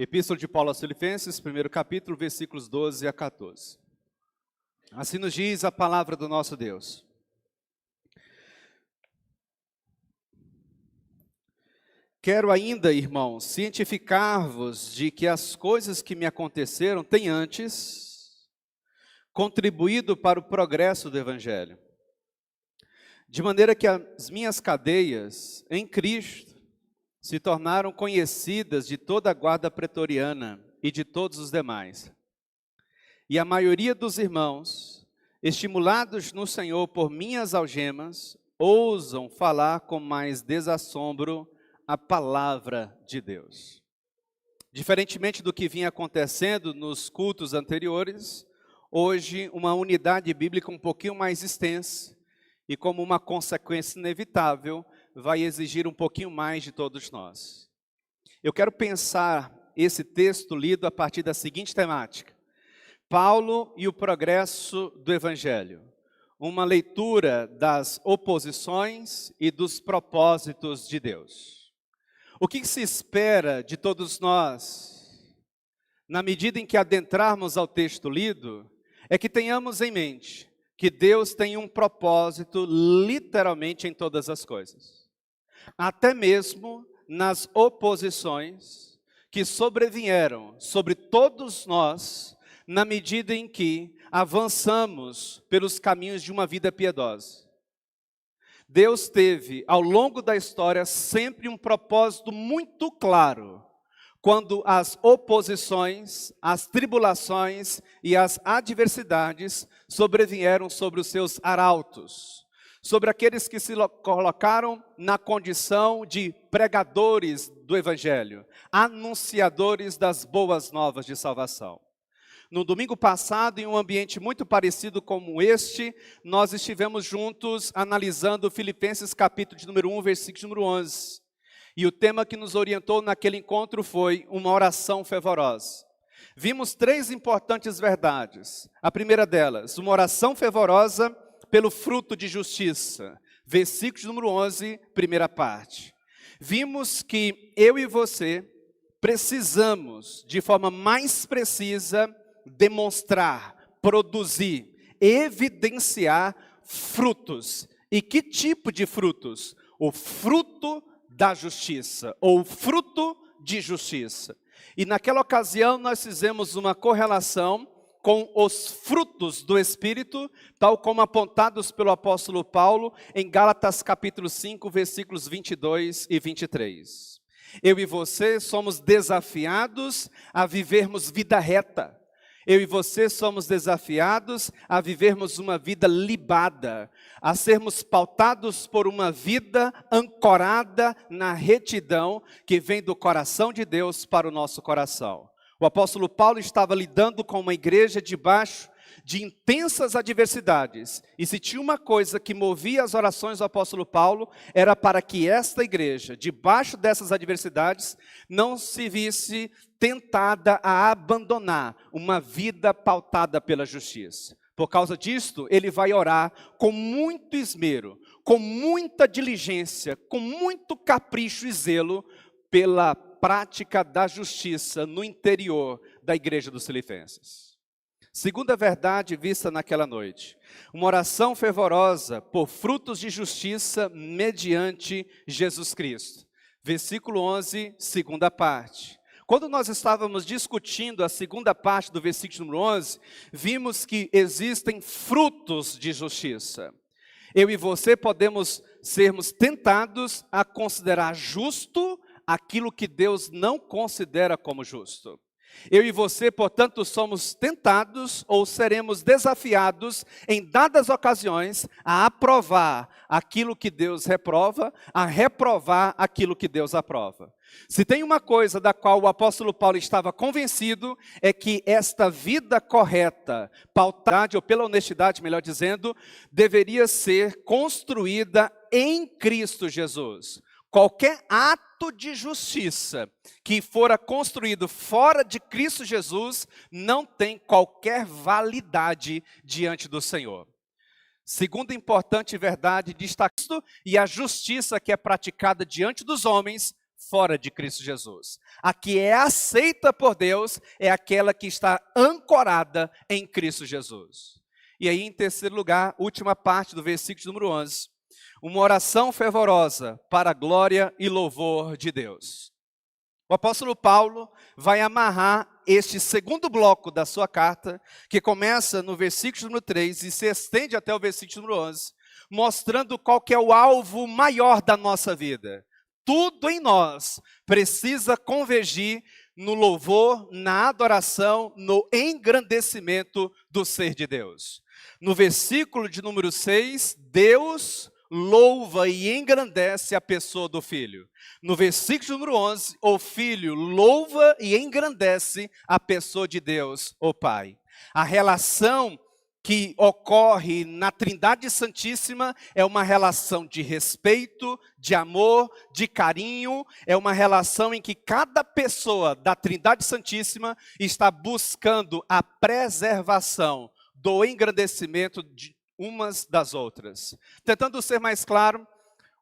Epístola de Paulo aos Filipenses, primeiro capítulo, versículos 12 a 14. Assim nos diz a palavra do nosso Deus. Quero ainda, irmãos, cientificar-vos de que as coisas que me aconteceram têm antes contribuído para o progresso do Evangelho. De maneira que as minhas cadeias em Cristo se tornaram conhecidas de toda a guarda pretoriana e de todos os demais. E a maioria dos irmãos, estimulados no Senhor por minhas algemas, ousam falar com mais desassombro a palavra de Deus. Diferentemente do que vinha acontecendo nos cultos anteriores, hoje uma unidade bíblica um pouquinho mais extensa e como uma consequência inevitável, vai exigir um pouquinho mais de todos nós. Eu quero pensar esse texto lido a partir da seguinte temática: Paulo e o progresso do Evangelho. Uma leitura das oposições e dos propósitos de Deus. O que se espera de todos nós, na medida em que adentrarmos ao texto lido, é que tenhamos em mente que Deus tem um propósito literalmente em todas as coisas. Até mesmo nas oposições que sobrevieram sobre todos nós, na medida em que avançamos pelos caminhos de uma vida piedosa. Deus teve, ao longo da história, sempre um propósito muito claro, quando as oposições, as tribulações e as adversidades sobrevieram sobre os seus arautos, sobre aqueles que se colocaram na condição de pregadores do Evangelho, anunciadores das boas novas de salvação. No domingo passado, em um ambiente muito parecido como este, nós estivemos juntos analisando Filipenses capítulo de número 1, versículo de número 11. E o tema que nos orientou naquele encontro foi uma oração fervorosa. Vimos três importantes verdades. A primeira delas, uma oração fervorosa pelo fruto de justiça. Versículo de número 11, primeira parte. Vimos que eu e você precisamos, de forma mais precisa, demonstrar, produzir, evidenciar frutos. E que tipo de frutos? O fruto da justiça, ou fruto de justiça. E naquela ocasião nós fizemos uma correlação com os frutos do Espírito, tal como apontados pelo apóstolo Paulo em Gálatas capítulo 5, versículos 22 e 23. Eu e você somos desafiados a vivermos vida reta. Eu e você somos desafiados a vivermos uma vida libada, a sermos pautados por uma vida ancorada na retidão que vem do coração de Deus para o nosso coração. O apóstolo Paulo estava lidando com uma igreja debaixo de intensas adversidades. E se tinha uma coisa que movia as orações do apóstolo Paulo, era para que esta igreja, debaixo dessas adversidades, não se visse tentada a abandonar uma vida pautada pela justiça. Por causa disto, ele vai orar com muito esmero, com muita diligência, com muito capricho e zelo pela prática da justiça no interior da igreja dos Filipenses. Segunda verdade vista naquela noite, uma oração fervorosa por frutos de justiça mediante Jesus Cristo. Versículo 11, segunda parte. Quando nós estávamos discutindo a segunda parte do versículo número 11, vimos que existem frutos de justiça. Eu e você podemos sermos tentados a considerar justo aquilo que Deus não considera como justo. Eu e você, portanto, somos tentados ou seremos desafiados em dadas ocasiões a aprovar aquilo que Deus reprova, a reprovar aquilo que Deus aprova. Se tem uma coisa da qual o apóstolo Paulo estava convencido, é que esta vida correta, pautada, ou pela honestidade, melhor dizendo, deveria ser construída em Cristo Jesus. Qualquer ato de justiça que fora construído fora de Cristo Jesus não tem qualquer validade diante do Senhor. Segunda importante verdade, destaca e a justiça que é praticada diante dos homens fora de Cristo Jesus. A que é aceita por Deus é aquela que está ancorada em Cristo Jesus. E aí, em terceiro lugar, última parte do versículo número 11. Uma oração fervorosa para a glória e louvor de Deus. O apóstolo Paulo vai amarrar este segundo bloco da sua carta, que começa no versículo número 3 e se estende até o versículo número 11, mostrando qual que é o alvo maior da nossa vida. Tudo em nós precisa convergir no louvor, na adoração, no engrandecimento do ser de Deus. No versículo de número 6, Deus louva e engrandece a pessoa do Filho. No versículo número 11, o Filho louva e engrandece a pessoa de Deus, o Pai. A relação que ocorre na Trindade Santíssima é uma relação de respeito, de amor, de carinho, é uma relação em que cada pessoa da Trindade Santíssima está buscando a preservação do engrandecimento de umas das outras. Tentando ser mais claro,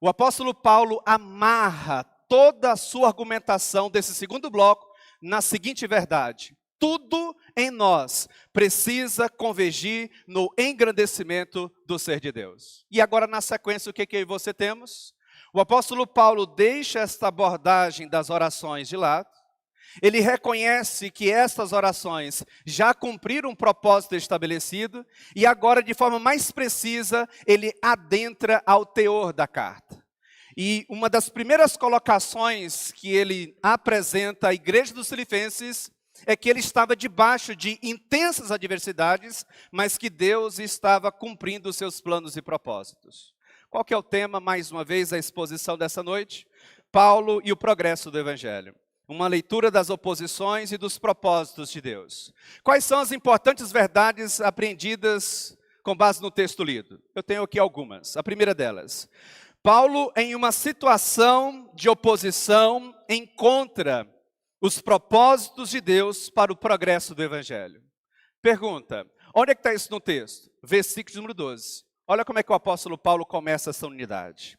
o apóstolo Paulo amarra toda a sua argumentação desse segundo bloco na seguinte verdade: tudo em nós precisa convergir no engrandecimento do ser de Deus. E agora, na sequência, o que eu e você temos? O apóstolo Paulo deixa esta abordagem das orações de lado. Ele reconhece que estas orações já cumpriram um propósito estabelecido e agora, de forma mais precisa, ele adentra ao teor da carta. E uma das primeiras colocações que ele apresenta à igreja dos Filipenses é que ele estava debaixo de intensas adversidades, mas que Deus estava cumprindo os seus planos e propósitos. Qual que é o tema, mais uma vez, da exposição dessa noite? Paulo e o progresso do Evangelho. Uma leitura das oposições e dos propósitos de Deus. Quais são as importantes verdades aprendidas com base no texto lido? Eu tenho aqui algumas. A primeira delas: Paulo, em uma situação de oposição, encontra os propósitos de Deus para o progresso do Evangelho. Pergunta: onde é que está isso no texto? Versículo número 12. Olha como é que o apóstolo Paulo começa essa unidade.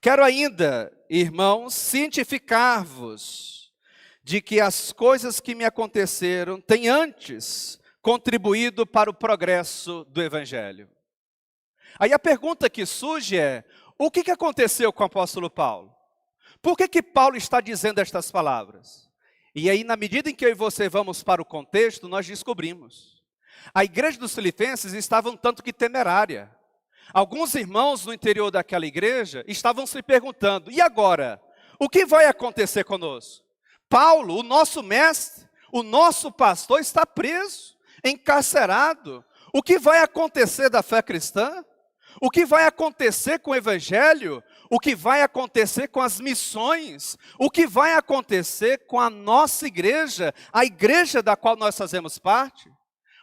Quero ainda, irmãos, cientificar-vos de que as coisas que me aconteceram têm antes contribuído para o progresso do Evangelho. Aí a pergunta que surge é: o que aconteceu com o apóstolo Paulo? Por que Paulo está dizendo estas palavras? E aí, na medida em que eu e você vamos para o contexto, nós descobrimos. A igreja dos Filipenses estava um tanto que temerária. Alguns irmãos no interior daquela igreja estavam se perguntando: e agora? O que vai acontecer conosco? Paulo, o nosso mestre, o nosso pastor, está preso, encarcerado. O que vai acontecer da fé cristã? O que vai acontecer com o Evangelho? O que vai acontecer com as missões? O que vai acontecer com a nossa igreja, a igreja da qual nós fazemos parte?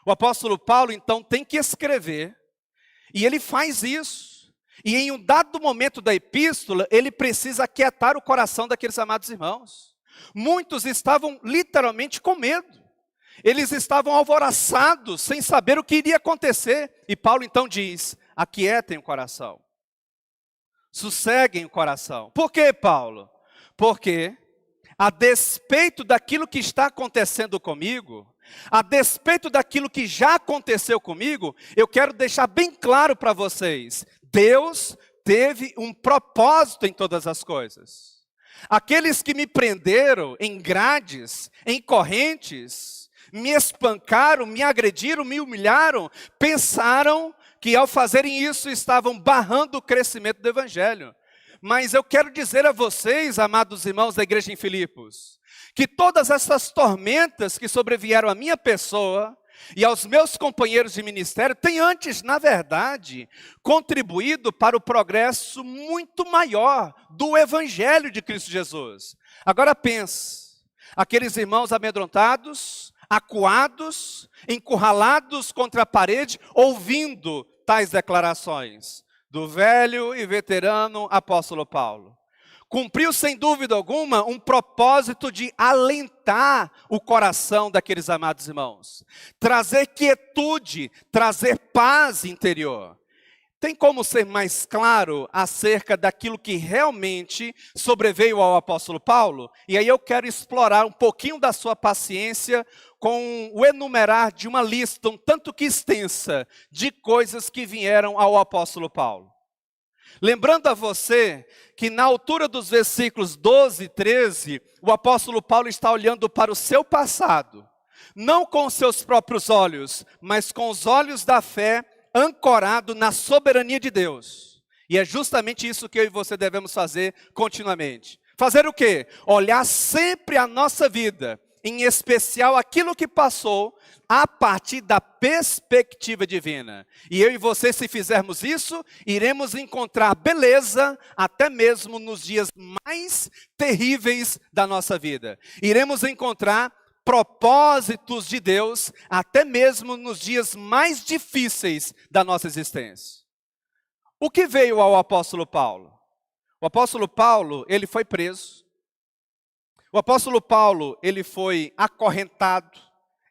O apóstolo Paulo, então, tem que escrever, e ele faz isso. E em um dado momento da epístola, ele precisa aquietar o coração daqueles amados irmãos. Muitos estavam literalmente com medo. Eles estavam alvoroçados, sem saber o que iria acontecer. E Paulo então diz: aquietem o coração. Sosseguem o coração. Por quê, Paulo? Porque, a despeito daquilo que está acontecendo comigo, a despeito daquilo que já aconteceu comigo, eu quero deixar bem claro para vocês: Deus teve um propósito em todas as coisas. Aqueles que me prenderam em grades, em correntes, me espancaram, me agrediram, me humilharam, pensaram que ao fazerem isso estavam barrando o crescimento do Evangelho. Mas eu quero dizer a vocês, amados irmãos da igreja em Filipos, que todas essas tormentas que sobrevieram à minha pessoa e aos meus companheiros de ministério têm antes, na verdade, contribuído para o progresso muito maior do Evangelho de Cristo Jesus. Agora pense, aqueles irmãos amedrontados, acuados, encurralados contra a parede, ouvindo tais declarações do velho e veterano apóstolo Paulo. Cumpriu, sem dúvida alguma, um propósito de alentar o coração daqueles amados irmãos. Trazer quietude, trazer paz interior. Tem como ser mais claro acerca daquilo que realmente sobreveio ao apóstolo Paulo? E aí eu quero explorar um pouquinho da sua paciência com o enumerar de uma lista um tanto que extensa de coisas que vieram ao apóstolo Paulo. Lembrando a você que na altura dos versículos 12 e 13, o apóstolo Paulo está olhando para o seu passado, não com os seus próprios olhos, mas com os olhos da fé, ancorado na soberania de Deus. E é justamente isso que eu e você devemos fazer continuamente. Fazer o quê? Olhar sempre a nossa vida, em especial aquilo que passou, a partir da perspectiva divina. E eu e você, se fizermos isso, iremos encontrar beleza até mesmo nos dias mais terríveis da nossa vida. Iremos encontrar propósitos de Deus, até mesmo nos dias mais difíceis da nossa existência. O que veio ao apóstolo Paulo? O apóstolo Paulo, ele foi preso. O apóstolo Paulo, ele foi acorrentado,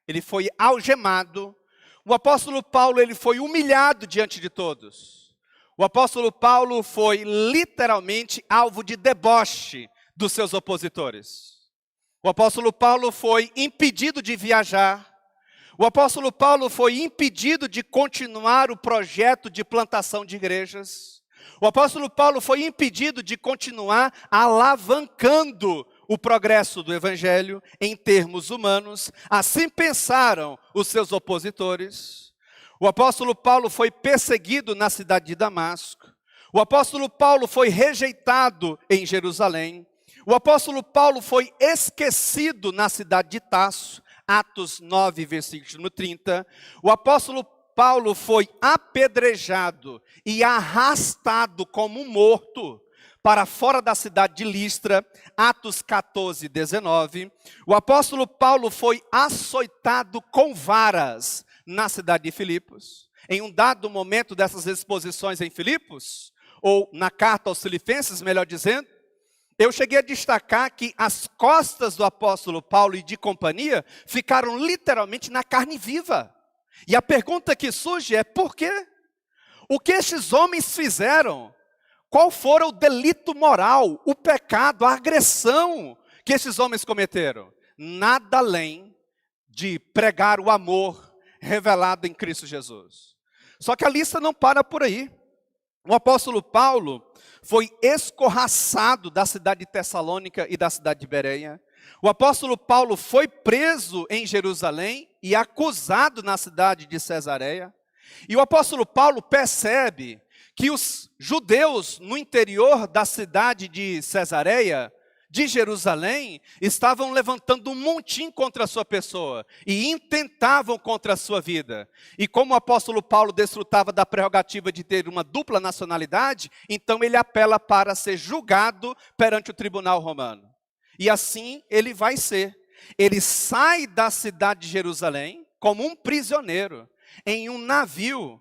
ele foi algemado. O apóstolo Paulo, ele foi humilhado diante de todos. O apóstolo Paulo foi literalmente alvo de deboche dos seus opositores. O apóstolo Paulo foi impedido de viajar. O apóstolo Paulo foi impedido de continuar o projeto de plantação de igrejas. O apóstolo Paulo foi impedido de continuar alavancando o progresso do evangelho em termos humanos. Assim pensaram os seus opositores. O apóstolo Paulo foi perseguido na cidade de Damasco. O apóstolo Paulo foi rejeitado em Jerusalém. O apóstolo Paulo foi esquecido na cidade de Tarso, Atos 9, versículo 30. O apóstolo Paulo foi apedrejado e arrastado como morto para fora da cidade de Listra, Atos 14, 19. O apóstolo Paulo foi açoitado com varas na cidade de Filipos. Em um dado momento dessas exposições em Filipos, ou na carta aos Filipenses, melhor dizendo, eu cheguei a destacar que as costas do apóstolo Paulo e de companhia ficaram literalmente na carne viva. E a pergunta que surge é: por quê? O que estes homens fizeram? Qual fora o delito moral, o pecado, a agressão que esses homens cometeram? Nada além de pregar o amor revelado em Cristo Jesus. Só que a lista não para por aí. O apóstolo Paulo foi escorraçado da cidade de Tessalônica e da cidade de Bereia. O apóstolo Paulo foi preso em Jerusalém e acusado na cidade de Cesareia. E o apóstolo Paulo percebe que os judeus no interior da cidade de Cesareia, de Jerusalém, estavam levantando um montim contra a sua pessoa e intentavam contra a sua vida. E como o apóstolo Paulo desfrutava da prerrogativa de ter uma dupla nacionalidade, então ele apela para ser julgado perante o tribunal romano. E assim ele vai ser. Ele sai da cidade de Jerusalém como um prisioneiro em um navio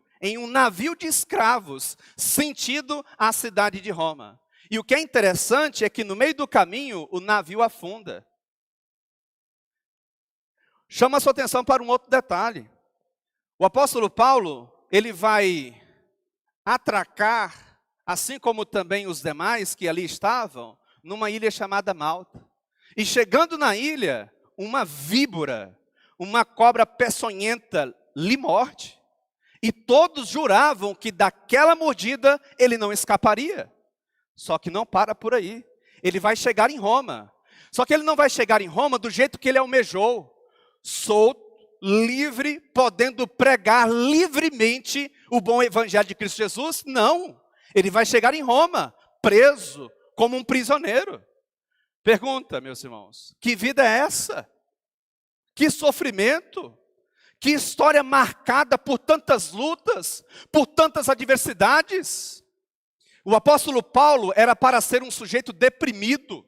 de escravos, sentido à cidade de Roma. E o que é interessante é que no meio do caminho o navio afunda. Chama a sua atenção para um outro detalhe. O apóstolo Paulo, ele vai atracar, assim como também os demais que ali estavam, numa ilha chamada Malta. E chegando na ilha, uma víbora, uma cobra peçonhenta, lhe morde. E todos juravam que daquela mordida ele não escaparia. Só que não para por aí. Ele vai chegar em Roma. Só que ele não vai chegar em Roma do jeito que ele almejou. Solto, livre, podendo pregar livremente o bom evangelho de Cristo Jesus. Não. Ele vai chegar em Roma, preso, como um prisioneiro. Pergunta, meus irmãos, que vida é essa? Que sofrimento? Que história marcada por tantas lutas, por tantas adversidades? O apóstolo Paulo era para ser um sujeito deprimido,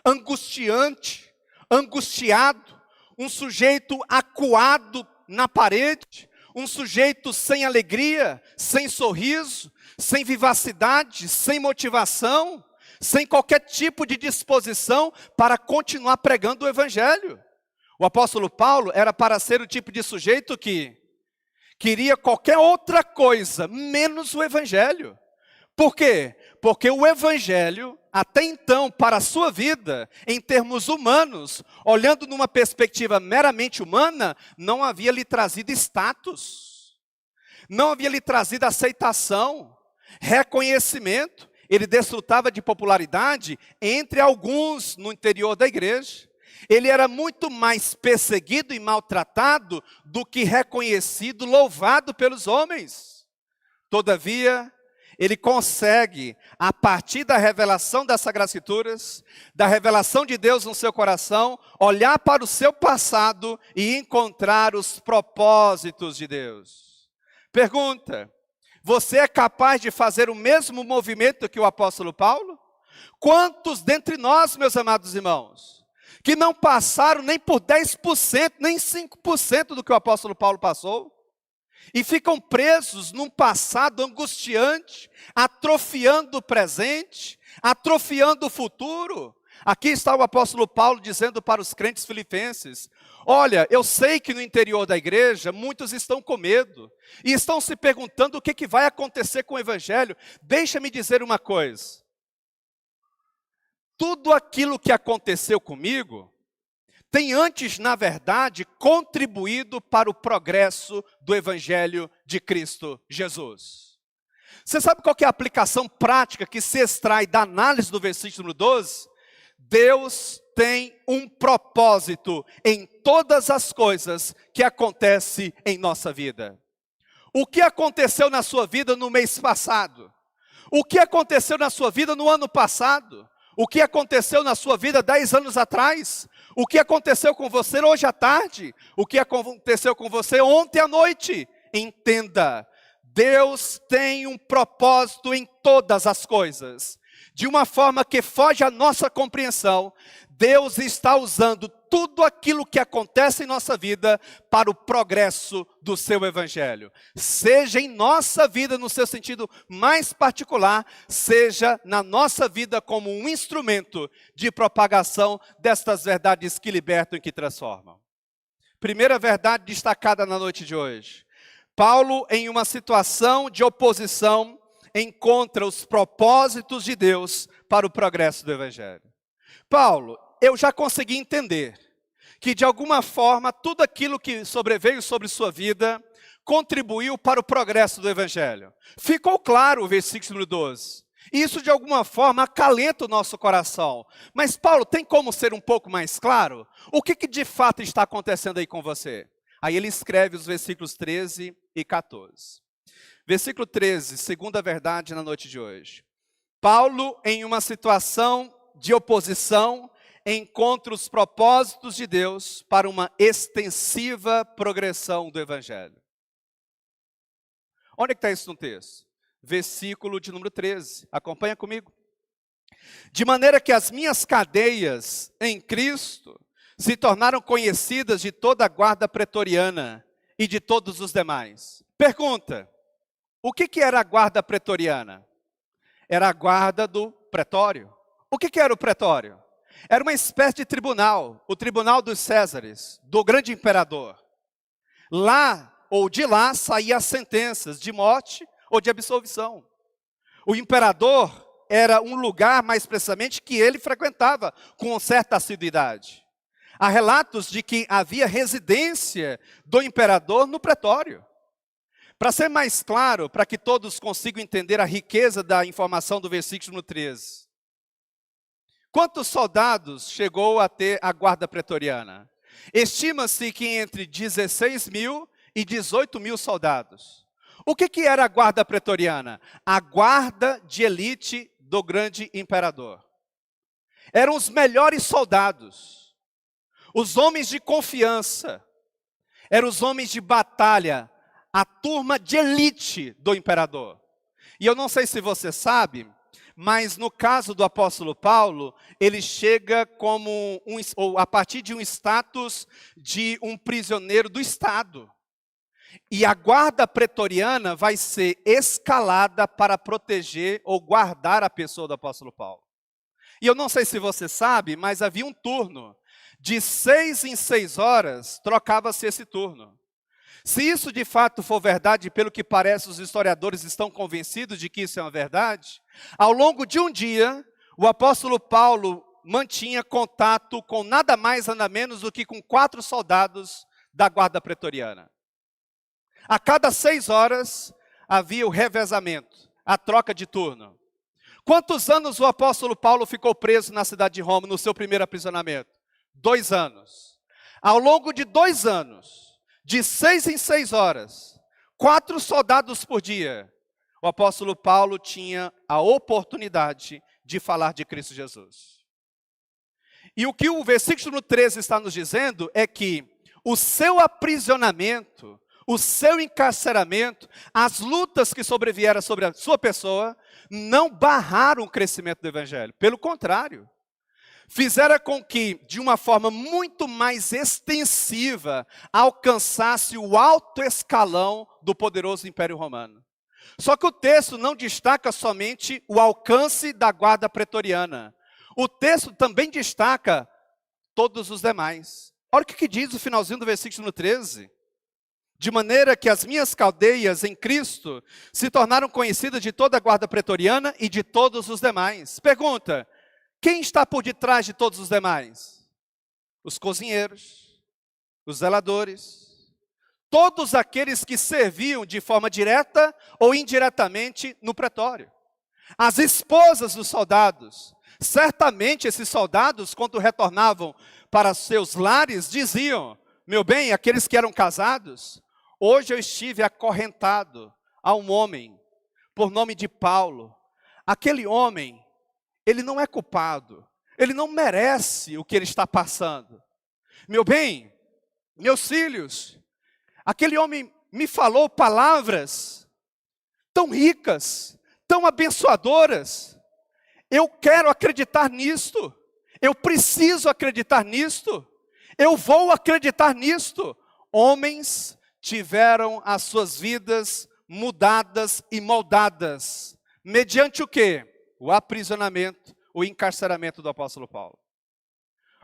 angustiante, angustiado, um sujeito acuado na parede, um sujeito sem alegria, sem sorriso, sem vivacidade, sem motivação, sem qualquer tipo de disposição para continuar pregando o evangelho. O apóstolo Paulo era para ser o tipo de sujeito que Queria qualquer outra coisa, menos o Evangelho. Por quê? Porque o Evangelho, até então, para a sua vida, em termos humanos, olhando numa perspectiva meramente humana, não havia lhe trazido status, não havia lhe trazido aceitação, reconhecimento. Ele desfrutava de popularidade entre alguns no interior da igreja. Ele era muito mais perseguido e maltratado do que reconhecido, louvado pelos homens. Todavia, ele consegue, a partir da revelação das Sagradas Escrituras, da revelação de Deus no seu coração, olhar para o seu passado e encontrar os propósitos de Deus. Pergunta: você é capaz de fazer o mesmo movimento que o apóstolo Paulo? Quantos dentre nós, meus amados irmãos, que não passaram nem por 10%, nem 5% do que o apóstolo Paulo passou? E ficam presos num passado angustiante, atrofiando o presente, atrofiando o futuro. Aqui está o apóstolo Paulo dizendo para os crentes filipenses: olha, eu sei que no interior da igreja muitos estão com medo e estão se perguntando o que vai acontecer com o evangelho. Deixa-me dizer uma coisa: tudo aquilo que aconteceu comigo tem antes, na verdade, contribuído para o progresso do Evangelho de Cristo Jesus. Você sabe qual que é a aplicação prática que se extrai da análise do versículo 12? Deus tem um propósito em todas as coisas que acontecem em nossa vida. O que aconteceu na sua vida no mês passado? O que aconteceu na sua vida no ano passado? O que aconteceu na sua vida 10 anos atrás? O que aconteceu com você hoje à tarde? O que aconteceu com você ontem à noite? Entenda, Deus tem um propósito em todas as coisas. De uma forma que foge à nossa compreensão, Deus está usando tudo aquilo que acontece em nossa vida para o progresso do seu evangelho. Seja em nossa vida no seu sentido mais particular, seja na nossa vida como um instrumento de propagação destas verdades que libertam e que transformam. Primeira verdade destacada na noite de hoje. Paulo, em uma situação de oposição, encontra os propósitos de Deus para o progresso do evangelho. Paulo, eu já consegui entender que de alguma forma tudo aquilo que sobreveio sobre sua vida contribuiu para o progresso do evangelho. Ficou claro o versículo 12. Isso de alguma forma acalenta o nosso coração. Mas Paulo, tem como ser um pouco mais claro? O que de fato está acontecendo aí com você? Aí ele escreve os versículos 13 e 14. Versículo 13, segunda verdade na noite de hoje. Paulo, em uma situação de oposição, encontra os propósitos de Deus para uma extensiva progressão do evangelho. Onde é que está isso no texto? Versículo de número 13, acompanha comigo. De maneira que as minhas cadeias em Cristo se tornaram conhecidas de toda a guarda pretoriana e de todos os demais. Pergunta: o que era a guarda pretoriana? Era a guarda do pretório. O que era o pretório? Era uma espécie de tribunal, o tribunal dos Césares, do grande imperador. Lá, ou de lá, saíam as sentenças de morte ou de absolvição. O imperador era um lugar, mais precisamente, que ele frequentava com certa assiduidade. Há relatos de que havia residência do imperador no pretório. Para ser mais claro, para que todos consigam entender a riqueza da informação do versículo 13. Quantos soldados chegou a ter a guarda pretoriana? Estima-se que entre 16 mil e 18 mil soldados. O que era a guarda pretoriana? A guarda de elite do grande imperador. Eram os melhores soldados, os homens de confiança, eram os homens de batalha, a turma de elite do imperador. E eu não sei se você sabe, mas no caso do apóstolo Paulo, ele chega como ou a partir de um status de um prisioneiro do Estado. E a guarda pretoriana vai ser escalada para proteger ou guardar a pessoa do apóstolo Paulo. E eu não sei se você sabe, mas havia um turno. De 6 em 6 horas, trocava-se esse turno. Se isso de fato for verdade, pelo que parece os historiadores estão convencidos de que isso é uma verdade, ao longo de um dia, o apóstolo Paulo mantinha contato com nada mais, nada menos do que com 4 soldados da guarda pretoriana. A cada 6 horas havia o revezamento, a troca de turno. Quantos anos o apóstolo Paulo ficou preso na cidade de Roma, no seu primeiro aprisionamento? 2 anos. Ao longo de 2 anos, de 6 em 6 horas, 4 soldados por dia, o apóstolo Paulo tinha a oportunidade de falar de Cristo Jesus. E o que o versículo 13 está nos dizendo é que o seu aprisionamento, o seu encarceramento, as lutas que sobrevieram sobre a sua pessoa, não barraram o crescimento do evangelho. Pelo contrário, fizeram com que, de uma forma muito mais extensiva, alcançasse o alto escalão do poderoso Império Romano. Só que o texto não destaca somente o alcance da guarda pretoriana. O texto também destaca todos os demais. Olha o que diz o finalzinho do versículo 13. De maneira que as minhas cadeias em Cristo se tornaram conhecidas de toda a guarda pretoriana e de todos os demais. Pergunta, quem está por detrás de todos os demais? Os cozinheiros, os zeladores, todos aqueles que serviam de forma direta ou indiretamente no pretório. As esposas dos soldados. Certamente esses soldados, quando retornavam para seus lares, diziam, meu bem, aqueles que eram casados, hoje eu estive acorrentado a um homem, por nome de Paulo. Aquele homem, ele não é culpado, ele não merece o que ele está passando. Meu bem, meus filhos, aquele homem me falou palavras tão ricas, tão abençoadoras. Eu quero acreditar nisto, eu preciso acreditar nisto, eu vou acreditar nisto. Homens tiveram as suas vidas mudadas e moldadas. Mediante o quê? O aprisionamento, o encarceramento do apóstolo Paulo.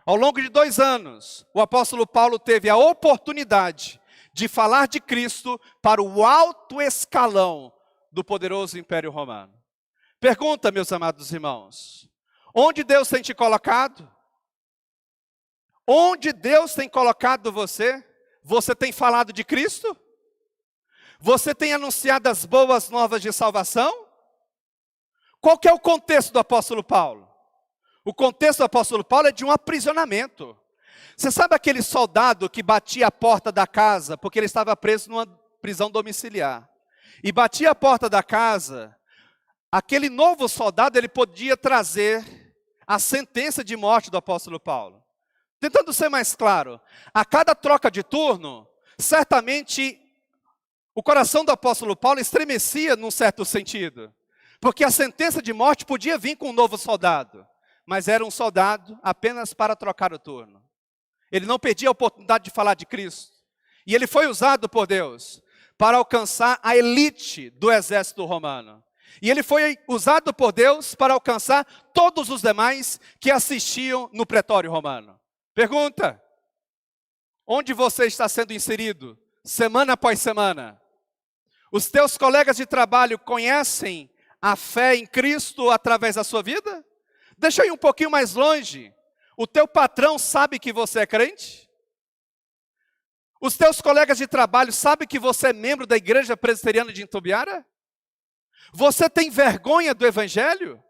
Ao longo de 2 anos, o apóstolo Paulo teve a oportunidade de falar de Cristo para o alto escalão do poderoso Império Romano. Pergunta, meus amados irmãos, onde Deus tem te colocado? Onde Deus tem colocado você? Você tem falado de Cristo? Você tem anunciado as boas novas de salvação? Qual que é o contexto do apóstolo Paulo? O contexto do apóstolo Paulo é de um aprisionamento. Você sabe aquele soldado que batia a porta da casa, porque ele estava preso numa prisão domiciliar, e batia a porta da casa, aquele novo soldado, ele podia trazer a sentença de morte do apóstolo Paulo. Tentando ser mais claro, a cada troca de turno, certamente o coração do apóstolo Paulo estremecia num certo sentido, porque a sentença de morte podia vir com um novo soldado, mas era um soldado apenas para trocar o turno. Ele não perdia a oportunidade de falar de Cristo, e ele foi usado por Deus para alcançar a elite do exército romano. E ele foi usado por Deus para alcançar todos os demais que assistiam no pretório romano. Pergunta, onde você está sendo inserido, semana após semana? Os teus colegas de trabalho conhecem a fé em Cristo através da sua vida? Deixa eu ir um pouquinho mais longe. O teu patrão sabe que você é crente? Os teus colegas de trabalho sabem que você é membro da igreja presbiteriana de Itumbiara? Você tem vergonha do evangelho?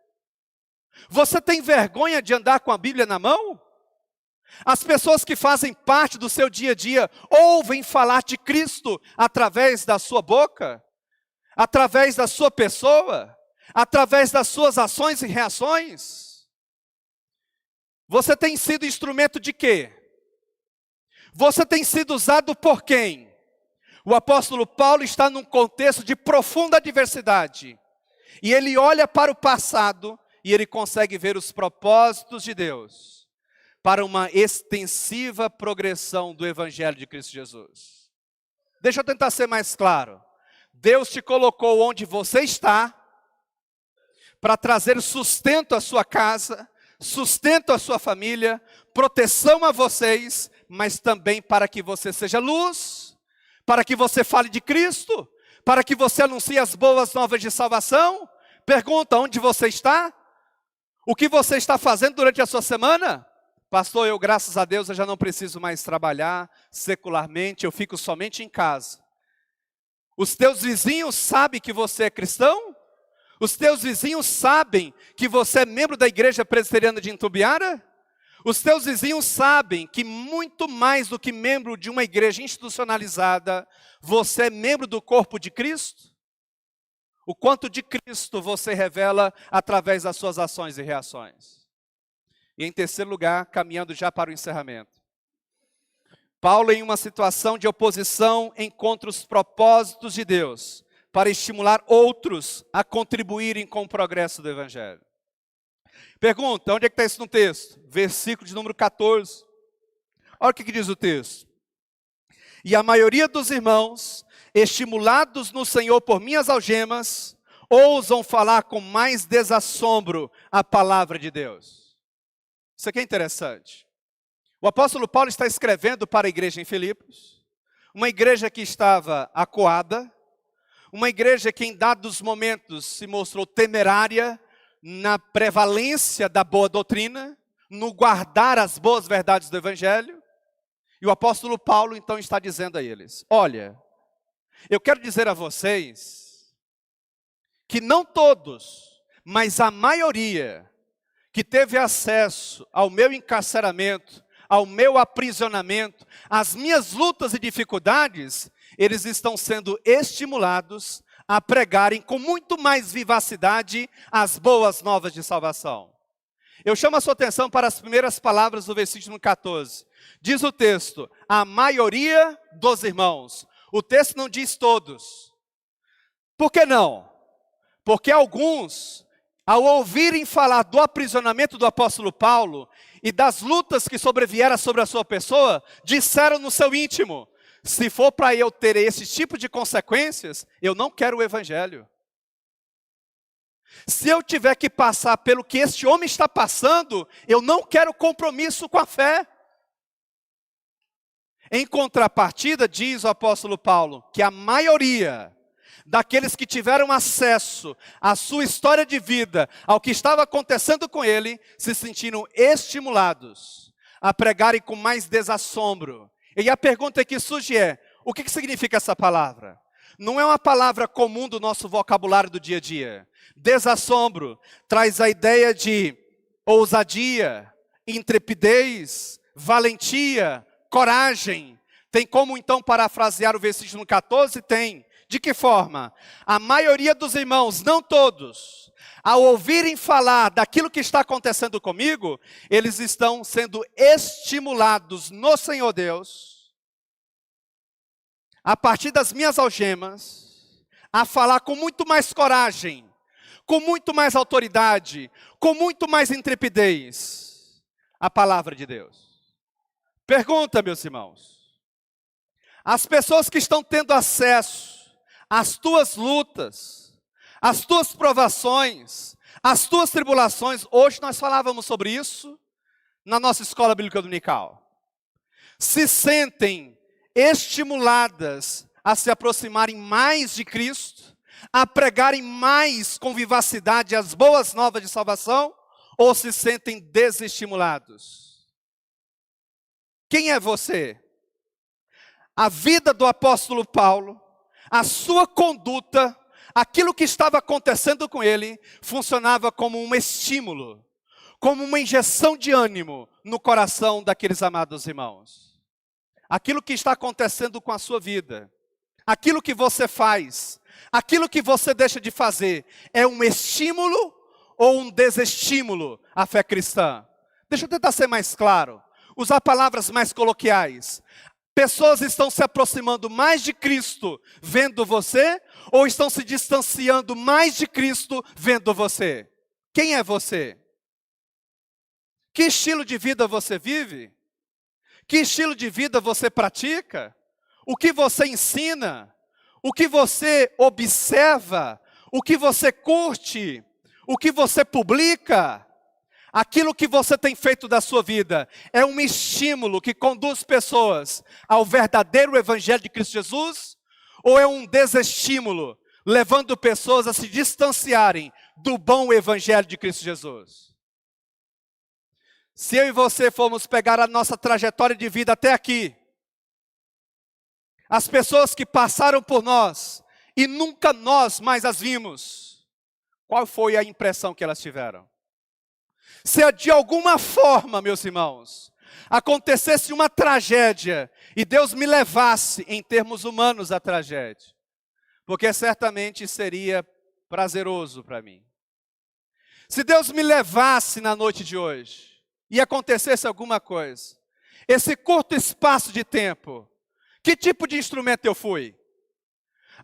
Você tem vergonha de andar com a Bíblia na mão? As pessoas que fazem parte do seu dia a dia ouvem falar de Cristo através da sua boca, através da sua pessoa, através das suas ações e reações. Você tem sido instrumento de quê? Você tem sido usado por quem? O apóstolo Paulo está num contexto de profunda adversidade. E ele olha para o passado e ele consegue ver os propósitos de Deus para uma extensiva progressão do Evangelho de Cristo Jesus. Deixa eu tentar ser mais claro. Deus te colocou onde você está para trazer sustento à sua casa, sustento à sua família, proteção a vocês, mas também para que você seja luz, Para que você fale de Cristo? Para que você anuncie as boas novas de salvação? Pergunta, onde você está? O que você está fazendo durante a sua semana? Pastor, eu, graças a Deus, eu já não preciso mais trabalhar secularmente, eu fico somente em casa. Os teus vizinhos sabem que você é cristão? Os teus vizinhos sabem que você é membro da Igreja Presbiteriana de Itumbiara? Os teus vizinhos sabem que muito mais do que membro de uma igreja institucionalizada, você é membro do corpo de Cristo? O quanto de Cristo você revela através das suas ações e reações. E em terceiro lugar, caminhando já para o encerramento. Paulo, em uma situação de oposição, encontra os propósitos de Deus para estimular outros a contribuírem com o progresso do Evangelho. Pergunta, onde é que está isso no texto? Versículo de número 14. Olha o que diz o texto. E a maioria dos irmãos, estimulados no Senhor por minhas algemas, ousam falar com mais desassombro a palavra de Deus. Isso aqui é interessante. O apóstolo Paulo está escrevendo para a igreja em Filipos, uma igreja que estava acuada, uma igreja que em dados momentos se mostrou temerária, na prevalência da boa doutrina, no guardar as boas verdades do Evangelho. E o apóstolo Paulo então está dizendo a eles, olha, eu quero dizer a vocês, que não todos, mas a maioria, que teve acesso ao meu encarceramento, ao meu aprisionamento, às minhas lutas e dificuldades, eles estão sendo estimulados a pregarem com muito mais vivacidade as boas novas de salvação. Eu chamo a sua atenção para as primeiras palavras do versículo 14. Diz o texto, a maioria dos irmãos. O texto não diz todos. Por que não? Porque alguns, ao ouvirem falar do aprisionamento do apóstolo Paulo e das lutas que sobrevieram sobre a sua pessoa, disseram no seu íntimo, se for para eu ter esse tipo de consequências, eu não quero o Evangelho. Se eu tiver que passar pelo que este homem está passando, eu não quero compromisso com a fé. Em contrapartida, diz o apóstolo Paulo, que a maioria daqueles que tiveram acesso à sua história de vida, ao que estava acontecendo com ele, se sentiram estimulados a pregarem com mais desassombro. E a pergunta que surge é, o que significa essa palavra? Não é uma palavra comum do nosso vocabulário do dia a dia. Desassombro traz a ideia de ousadia, intrepidez, valentia, coragem. Tem como então parafrasear o versículo 14? Tem. De que forma? A maioria dos irmãos, não todos, ao ouvirem falar daquilo que está acontecendo comigo, eles estão sendo estimulados no Senhor Deus, a partir das minhas algemas, a falar com muito mais coragem, com muito mais autoridade, com muito mais intrepidez, a palavra de Deus. Pergunta, meus irmãos, as pessoas que estão tendo acesso às tuas lutas, às tuas provações, às tuas tribulações, hoje nós falávamos sobre isso na nossa escola bíblica dominical, se sentem estimuladas a se aproximarem mais de Cristo, a pregarem mais com vivacidade as boas novas de salvação, ou se sentem desestimulados? Quem é você? A vida do apóstolo Paulo, a sua conduta, aquilo que estava acontecendo com ele, funcionava como um estímulo, como uma injeção de ânimo no coração daqueles amados irmãos. Aquilo que está acontecendo com a sua vida, aquilo que você faz, aquilo que você deixa de fazer, é um estímulo ou um desestímulo à fé cristã? Deixa eu tentar ser mais claro, usar palavras mais coloquiais. Pessoas estão se aproximando mais de Cristo vendo você, ou estão se distanciando mais de Cristo vendo você? Quem é você? Que estilo de vida você vive? Que estilo de vida você pratica? O que você ensina? O que você observa? O que você curte? O que você publica? Aquilo que você tem feito da sua vida é um estímulo que conduz pessoas ao verdadeiro evangelho de Cristo Jesus? Ou é um desestímulo, levando pessoas a se distanciarem do bom evangelho de Cristo Jesus? Se eu e você formos pegar a nossa trajetória de vida até aqui, as pessoas que passaram por nós e nunca nós mais as vimos, qual foi a impressão que elas tiveram? Se de alguma forma, meus irmãos, acontecesse uma tragédia e Deus me levasse em termos humanos à tragédia, porque certamente seria prazeroso para mim. Se Deus me levasse na noite de hoje e acontecesse alguma coisa, esse curto espaço de tempo, que tipo de instrumento eu fui?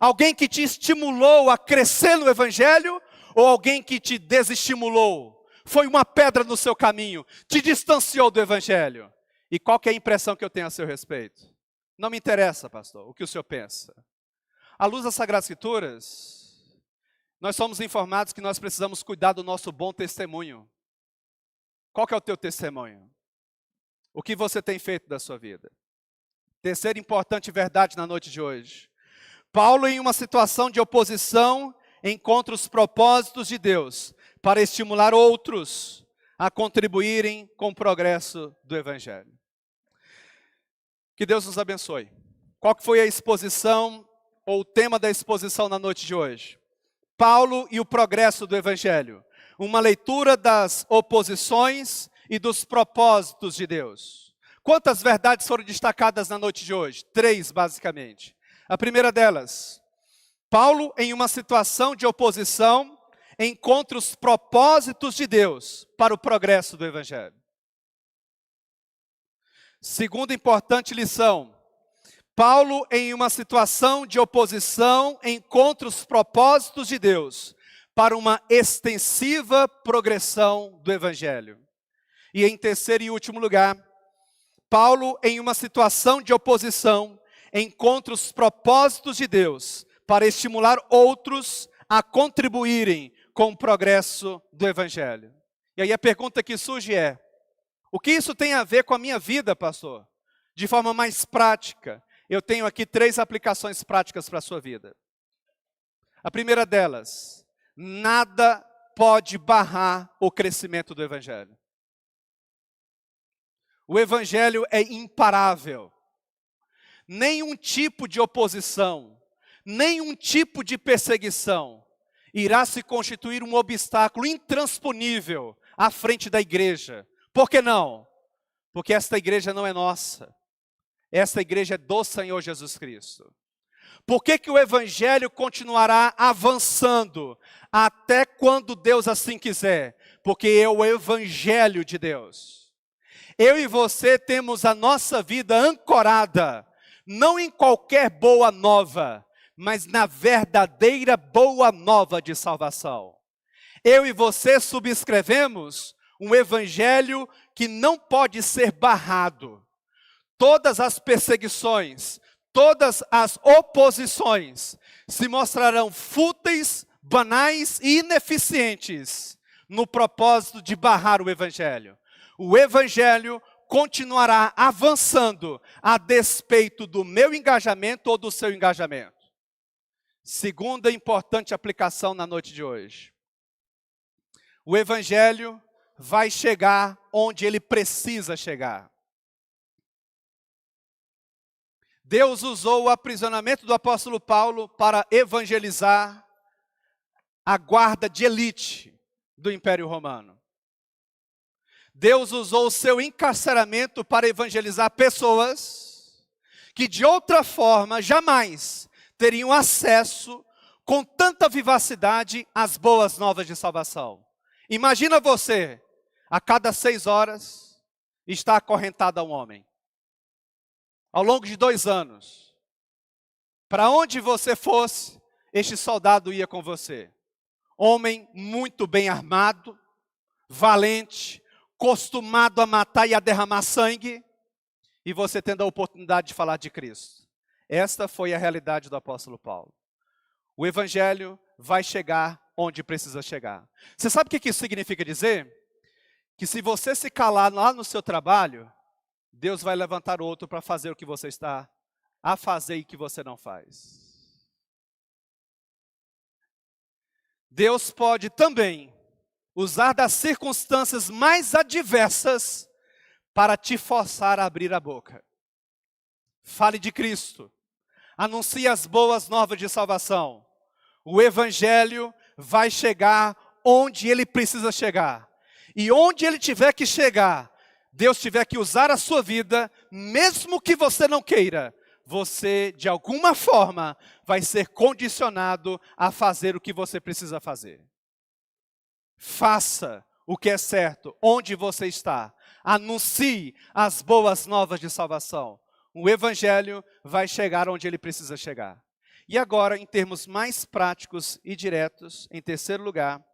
Alguém que te estimulou a crescer no evangelho ou alguém que te desestimulou? Foi uma pedra no seu caminho, te distanciou do evangelho. E qual que é a impressão que eu tenho a seu respeito? Não me interessa, pastor, o que o senhor pensa. À luz das Sagradas Escrituras, nós somos informados que nós precisamos cuidar do nosso bom testemunho. Qual que é o teu testemunho? O que você tem feito da sua vida? Terceira importante verdade na noite de hoje. Paulo, em uma situação de oposição, encontra os propósitos de Deus para estimular outros a contribuírem com o progresso do evangelho. Que Deus nos abençoe. Qual que foi a exposição ou o tema da exposição na noite de hoje? Paulo e o progresso do evangelho. Uma leitura das oposições e dos propósitos de Deus. Quantas verdades foram destacadas na noite de hoje? 3, basicamente. A primeira delas, Paulo, em uma situação de oposição, encontra os propósitos de Deus para o progresso do evangelho. Segunda importante lição, Paulo, em uma situação de oposição, encontra os propósitos de Deus para uma extensiva progressão do evangelho. E em terceiro e último lugar, Paulo, em uma situação de oposição, encontra os propósitos de Deus para estimular outros a contribuírem com o progresso do evangelho. E aí a pergunta que surge é: o que isso tem a ver com a minha vida, pastor? De forma mais prática, eu tenho aqui 3 aplicações práticas para a sua vida. A primeira delas, nada pode barrar o crescimento do evangelho. O evangelho é imparável. Nenhum tipo de oposição, nenhum tipo de perseguição irá se constituir um obstáculo intransponível à frente da igreja. Por que não? Porque esta igreja não é nossa. Esta igreja é do Senhor Jesus Cristo. Por que que o evangelho continuará avançando até quando Deus assim quiser? Porque é o evangelho de Deus. Eu e você temos a nossa vida ancorada, não em qualquer boa nova, mas na verdadeira boa nova de salvação. Eu e você subscrevemos um evangelho que não pode ser barrado. Todas as perseguições, todas as oposições se mostrarão fúteis, banais e ineficientes no propósito de barrar o evangelho. O evangelho continuará avançando a despeito do meu engajamento ou do seu engajamento. Segunda importante aplicação na noite de hoje. O evangelho vai chegar onde ele precisa chegar. Deus usou o aprisionamento do apóstolo Paulo para evangelizar a guarda de elite do Império Romano. Deus usou o seu encarceramento para evangelizar pessoas que de outra forma jamais teriam acesso com tanta vivacidade às boas novas de salvação. Imagina você, a cada 6 horas, está acorrentado a um homem. Ao longo de 2 anos, para onde você fosse, este soldado ia com você. Homem muito bem armado, valente, acostumado a matar e a derramar sangue, e você tendo a oportunidade de falar de Cristo. Esta foi a realidade do apóstolo Paulo. O evangelho vai chegar onde precisa chegar. Você sabe o que isso significa dizer? que se você se calar lá no seu trabalho, Deus vai levantar outro para fazer o que você está a fazer e que você não faz. Deus pode também usar das circunstâncias mais adversas para te forçar a abrir a boca. Fale de Cristo. Anuncie as boas novas de salvação. O Evangelho vai chegar onde ele precisa chegar. E onde ele tiver que chegar, Deus tiver que usar a sua vida, mesmo que você não queira, você, de alguma forma, vai ser condicionado a fazer o que você precisa fazer. Faça o que é certo, onde você está. Anuncie as boas novas de salvação. O Evangelho vai chegar onde ele precisa chegar. E agora, em termos mais práticos e diretos, em terceiro lugar,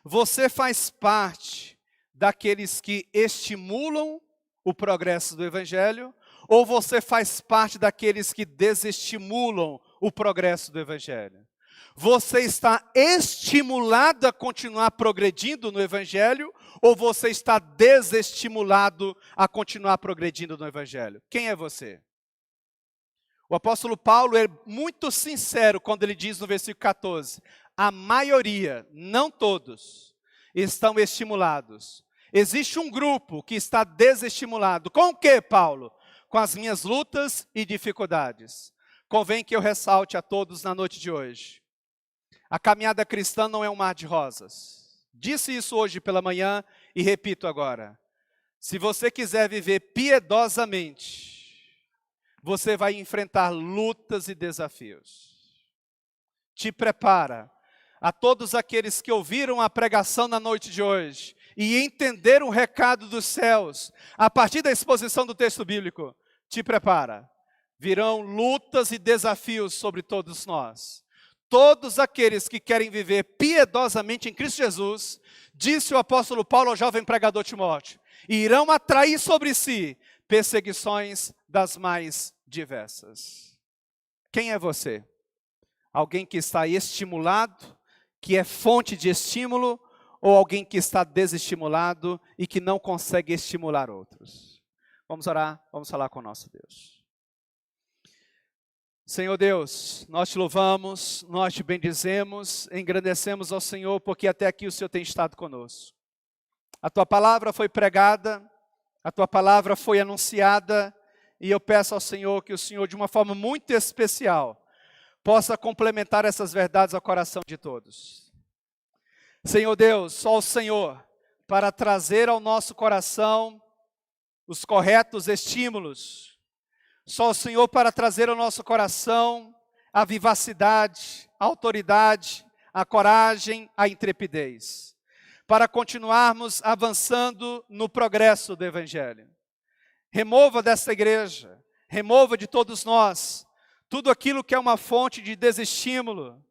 você faz parte daqueles que estimulam o progresso do Evangelho, ou você faz parte daqueles que desestimulam o progresso do Evangelho? Você está estimulado a continuar progredindo no Evangelho, ou você está desestimulado a continuar progredindo no Evangelho? Quem é você? O apóstolo Paulo é muito sincero quando ele diz no versículo 14, a maioria, não todos, estão estimulados. Existe um grupo que está desestimulado. Com o que, Paulo? Com as minhas lutas e dificuldades. Convém que eu ressalte a todos na noite de hoje. A caminhada cristã não é um mar de rosas. Disse isso hoje pela manhã e repito agora. Se você quiser viver piedosamente, você vai enfrentar lutas e desafios. Te prepara. A todos aqueles que ouviram a pregação na noite de hoje e entenderam o recado dos céus, a partir da exposição do texto bíblico, te prepara. Virão lutas e desafios sobre todos nós. Todos aqueles que querem viver piedosamente em Cristo Jesus, disse o apóstolo Paulo ao jovem pregador Timóteo, irão atrair sobre si perseguições das mais diversas. Quem é você? Alguém que está estimulado, que é fonte de estímulo, ou alguém que está desestimulado e que não consegue estimular outros? Vamos orar, vamos falar com o nosso Deus. Senhor Deus, nós te louvamos, nós te bendizemos, engrandecemos ao Senhor, porque até aqui o Senhor tem estado conosco. A tua palavra foi pregada, a tua palavra foi anunciada, e eu peço ao Senhor que o Senhor, de uma forma muito especial, possa complementar essas verdades ao coração de todos. Senhor Deus, só o Senhor, para trazer ao nosso coração os corretos estímulos, só o Senhor para trazer ao nosso coração a vivacidade, a autoridade, a coragem, a intrepidez, para continuarmos avançando no progresso do Evangelho. Remova desta igreja, remova de todos nós, tudo aquilo que é uma fonte de desestímulo,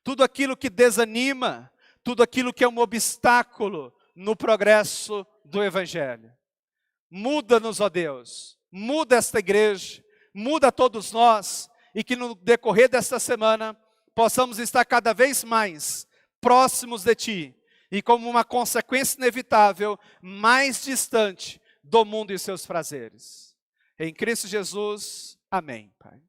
tudo aquilo que desanima, tudo aquilo que é um obstáculo no progresso do Evangelho. Muda-nos, ó Deus, muda esta igreja, muda todos nós, e que no decorrer desta semana, possamos estar cada vez mais próximos de Ti, e como uma consequência inevitável, mais distante do mundo e seus prazeres. Em Cristo Jesus, amém, Pai.